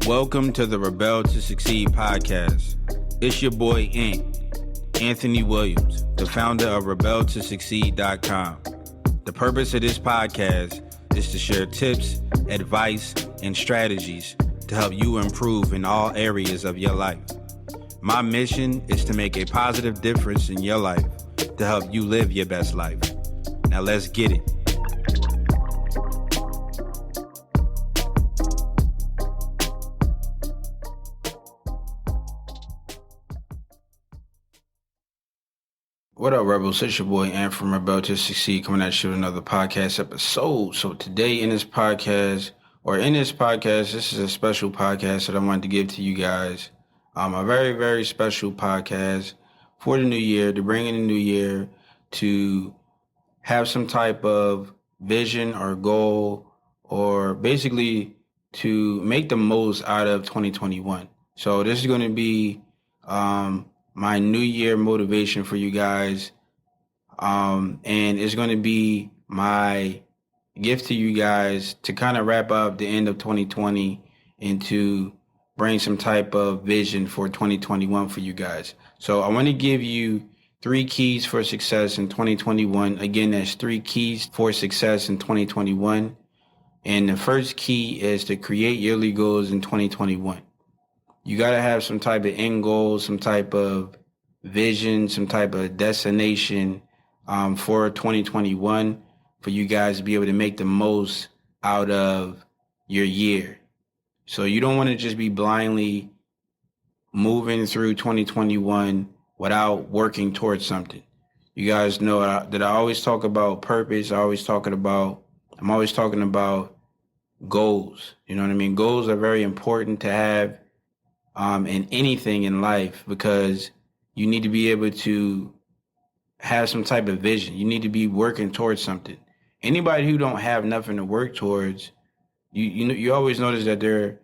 Welcome to the Rebel to Succeed podcast. It's your boy, Anthony Williams, the founder of RebelToSucceed.com. The purpose of this podcast is to share tips, advice, and strategies to help you improve in all areas of your life. My mission is to make a positive difference in your life to help you live your best life. Now let's get it. What up, Rebels? It's your boy, Ant from Rebel to Succeed, coming at you with another podcast episode. So today this is a special podcast that I wanted to give to you guys. A very, very special podcast for the new year, to bring in the new year, to have some type of vision or goal, or basically to make the most out of 2021. So this is going to be my New Year motivation for you guys. And it's going to be my gift to you guys to kind of wrap up the end of 2020 and to bring some type of vision for 2021 for you guys. So I want to give you 3 keys for success in 2021. Again, that's 3 keys for success in 2021. And the first key is to create yearly goals in 2021. You got to have some type of end goal, some type of vision, some type of destination for 2021 for you guys to be able to make the most out of your year. So you don't want to just be blindly moving through 2021 without working towards something. You guys know that I always talk about purpose. I'm always talking about goals. You know what I mean? Goals are very important to have in anything in life, because you need to be able to have some type of vision. You need to be working towards something. Anybody who don't have nothing to work towards, you always notice that they're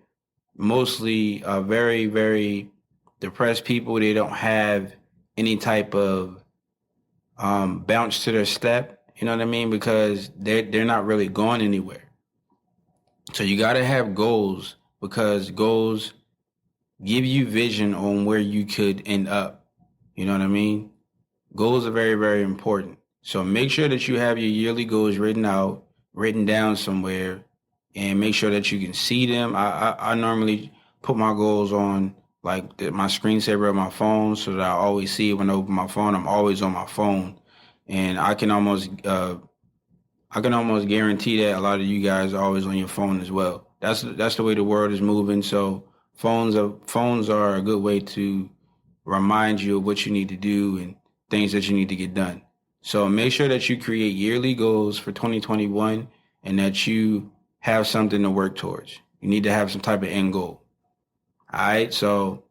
mostly very, very depressed people. They don't have any type of bounce to their step. You know what I mean? Because they're not really going anywhere. So you got to have goals, because goals give you vision on where you could end up. You know what I mean? Goals are very, very important. So make sure that you have your yearly goals written down somewhere, and make sure that you can see them. I normally put my goals on like my screensaver of my phone, so that I always see it when I open my phone. I'm always on my phone, and I can almost guarantee that a lot of you guys are always on your phone as well. That's the way the world is moving. So phones are a good way to remind you of what you need to do and things that you need to get done. So make sure that you create yearly goals for 2021 and that you have something to work towards. You need to have some type of end goal. All right. So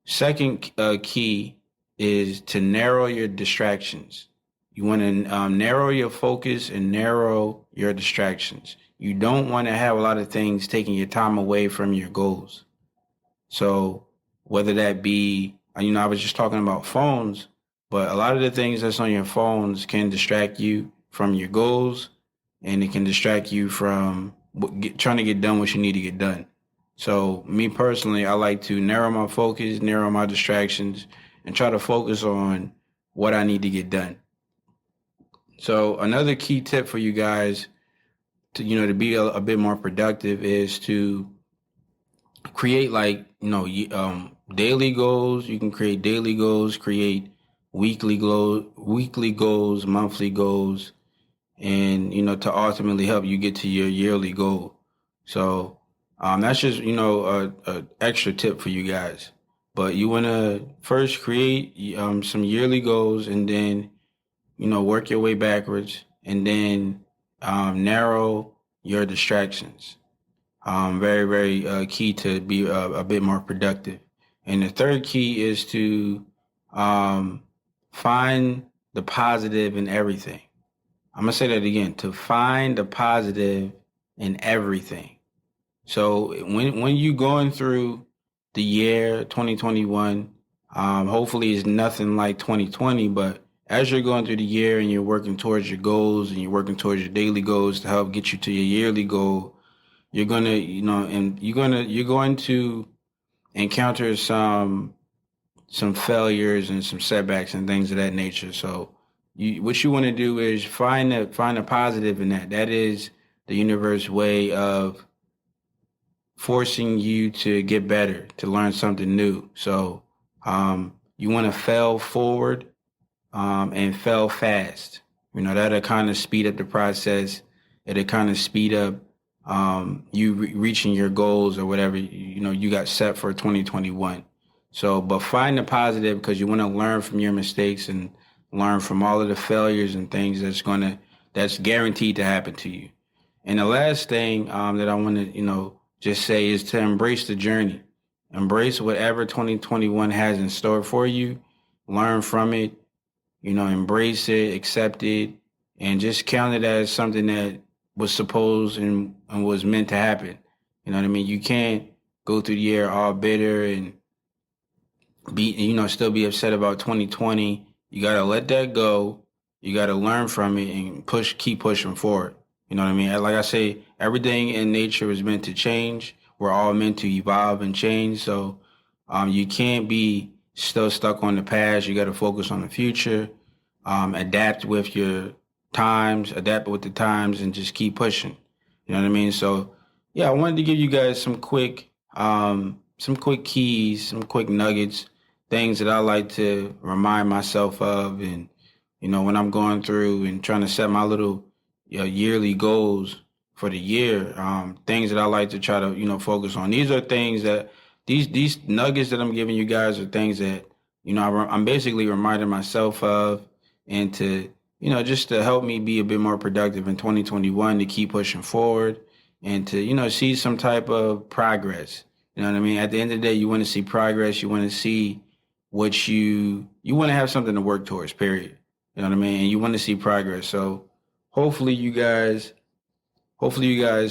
second key is to narrow your distractions. You want to narrow your focus and narrow your distractions. You don't want to have a lot of things taking your time away from your goals. So whether that be, I was just talking about phones, but a lot of the things that's on your phones can distract you from your goals, and it can distract you from trying to get done what you need to get done. So me personally, I like to narrow my focus, narrow my distractions, and try to focus on what I need to get done. So another key tip for you guys to be a bit more productive is to create daily goals. You can create daily goals, create weekly goals, monthly goals, and to ultimately help you get to your yearly goal. So that's just a extra tip for you guys. But you want to first create some yearly goals, and then work your way backwards, and then narrow your distractions. Very, very key to be a bit more productive. And the third key is to find the positive in everything. I'm going to say that again, to find the positive in everything. So when you're going through the year 2021, hopefully it's nothing like 2020, but as you're going through the year and you're working towards your goals and you're working towards your daily goals to help get you to your yearly goal, you're gonna, and you're going to encounter some failures and some setbacks and things of that nature. So what you want to do is find a positive in that. That is the universe way of forcing you to get better, to learn something new. So you want to fail forward and fail fast. That'll kind of speed up the process. It'll kind of speed up you reaching your goals or whatever you got set for 2021. So, but find the positive because you want to learn from your mistakes and learn from all of the failures and things that's guaranteed to happen to you. And the last thing that I want to just say is to embrace the journey. Embrace whatever 2021 has in store for you. Learn from it. Embrace it, accept it, and just count it as something that was supposed and was meant to happen. You know what I mean? You can't go through the year all bitter and still be upset about 2020. You got to let that go. You got to learn from it and keep pushing forward. You know what I mean? Like I say, everything in nature is meant to change. We're all meant to evolve and change. So you can't be still stuck on the past. You got to focus on the future, adapt with the times, and just keep pushing. You know what I mean? So, yeah, I wanted to give you guys some quick keys, some quick nuggets, things that I like to remind myself of, and when I'm going through and trying to set my little yearly goals for the year, things that I like to try to focus on. These are things that these nuggets that I'm giving you guys are things that I'm basically reminding myself of, and to just to help me be a bit more productive in 2021, to keep pushing forward and to see some type of progress. You know what I mean? At the end of the day, you want to see progress. You want to see what you want to have something to work towards, period. You know what I mean? And you want to see progress. So hopefully you guys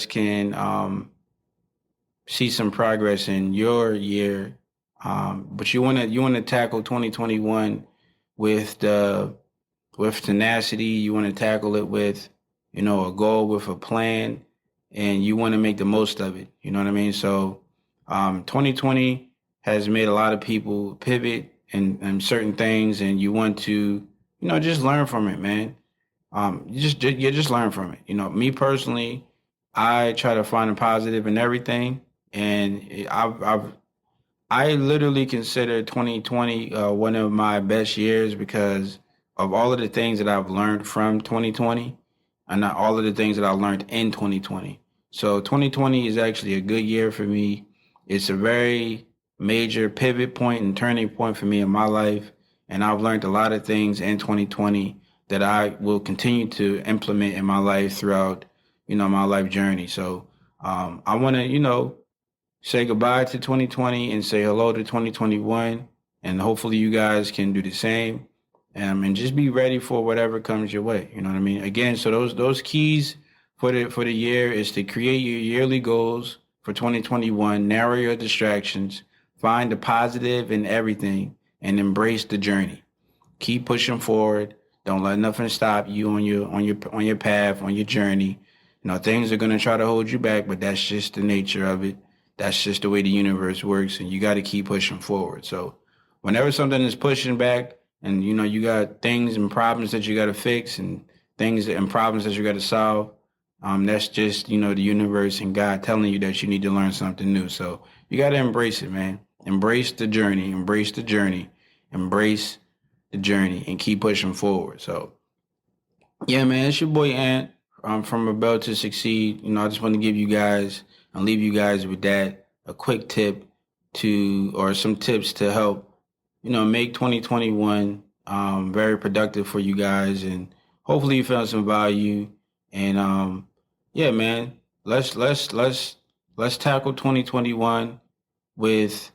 can see some progress in your year. But you want to tackle 2021 with tenacity. You want to tackle it with a goal, with a plan, and you want to make the most of it. You know what I mean? So 2020 has made a lot of people pivot in certain things, and you want to just learn from it, man. You just learn from it. Me personally, I try to find a positive in everything, and I literally consider 2020 one of my best years because of all of the things that I've learned from 2020, and not all of the things that I learned in 2020. So 2020 is actually a good year for me. It's a very major pivot point and turning point for me in my life, and I've learned a lot of things in 2020 that I will continue to implement in my life throughout, my life journey. So I want to, say goodbye to 2020 and say hello to 2021, and hopefully you guys can do the same, and just be ready for whatever comes your way. You know what I mean? Again, so those keys for the year is to create your yearly goals for 2021, narrow your distractions, find the positive in everything, and embrace the journey. Keep pushing forward. Don't let nothing stop you on your path, on your journey. Things are gonna try to hold you back, but that's just the nature of it. That's just the way the universe works, and you got to keep pushing forward. So whenever something is pushing back, and you got things and problems that you got to fix, and things and problems that you got to solve, that's just the universe and God telling you that you need to learn something new. So you got to embrace it, man. Embrace the journey. Embrace the journey. Embrace the journey, and keep pushing forward. So yeah, man, it's your boy Ant. From Rebel to Succeed. I just want to give you guys and leave you guys with a quick tip or some tips to help, make 2021 very productive for you guys, and hopefully you found some value. And yeah, man, let's tackle 2021 with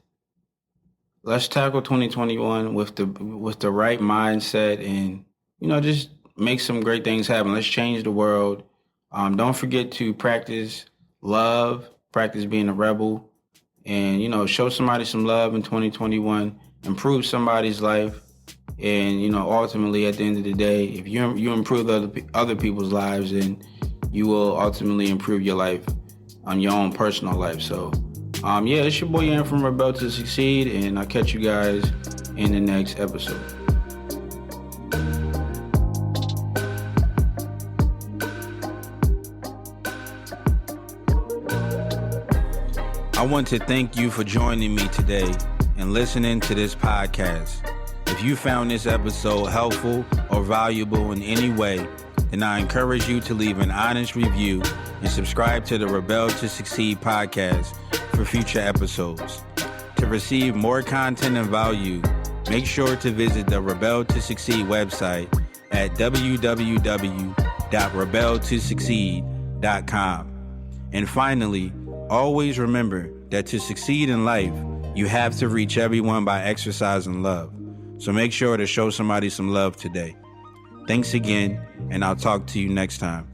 the right mindset, and just make some great things happen. Let's change the world. Don't forget to practice love, practice being a rebel, and show somebody some love in 2021. Improve somebody's life, and ultimately at the end of the day, if you improve other people's lives, then you will ultimately improve your life on your own personal life. So, yeah, it's your boy Ian from Rebel to Succeed, and I'll catch you guys in the next episode. I want to thank you for joining me today and listening to this podcast. If you found this episode helpful or valuable in any way, then I encourage you to leave an honest review and subscribe to the Rebel to Succeed podcast for future episodes. To receive more content and value, make sure to visit the Rebel to Succeed website at www.rebeltosucceed.com. And finally, always remember that to succeed in life, you have to reach everyone by exercising love. So make sure to show somebody some love today. Thanks again, and I'll talk to you next time.